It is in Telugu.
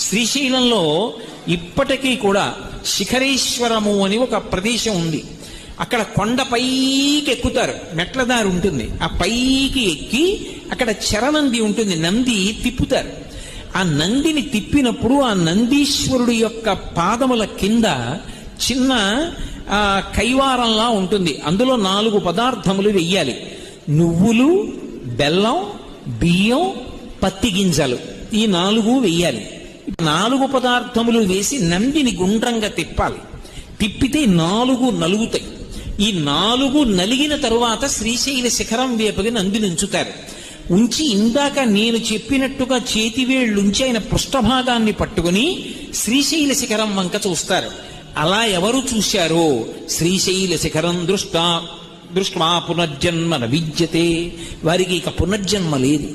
శ్రీశైలంలో ఇప్పటికీ కూడా శిఖరేశ్వరము అని ఒక ప్రదేశం ఉంది. అక్కడ కొండ పైకి ఎక్కుతారు, మెట్ల దారి ఉంటుంది. ఆ పైకి ఎక్కి అక్కడ చరనంది ఉంటుంది, నంది తిప్పుతారు. ఆ నందిని తిప్పినప్పుడు ఆ నందీశ్వరుడు యొక్క పాదముల కింద చిన్న కైవారంలా ఉంటుంది. అందులో 4 పదార్థములు వెయ్యాలి: నువ్వులు, బెల్లం, బియ్యం, పత్తి గింజలు. ఈ 4 వెయ్యాలి. 4 పదార్థములు వేసి నందిని గుండ్రంగా తిప్పాలి. తిప్పితే 4 నలుగుతాయి. ఈ 4 నలిగిన తరువాత శ్రీశైల శిఖరం వేపకి నందిని ఉంచుతారు. ఉంచి ఇందాక నేను చెప్పినట్టుగా చేతివేళ్లుంచి ఆయన పృష్ఠభాగాన్ని పట్టుకుని శ్రీశైల శిఖరం వంక చూస్తారు. అలా ఎవరు చూశారో శ్రీశైల శిఖరం దృష్టా పునర్జన్మ న విద్యతే, వారికి ఇక పునర్జన్మ లేదు.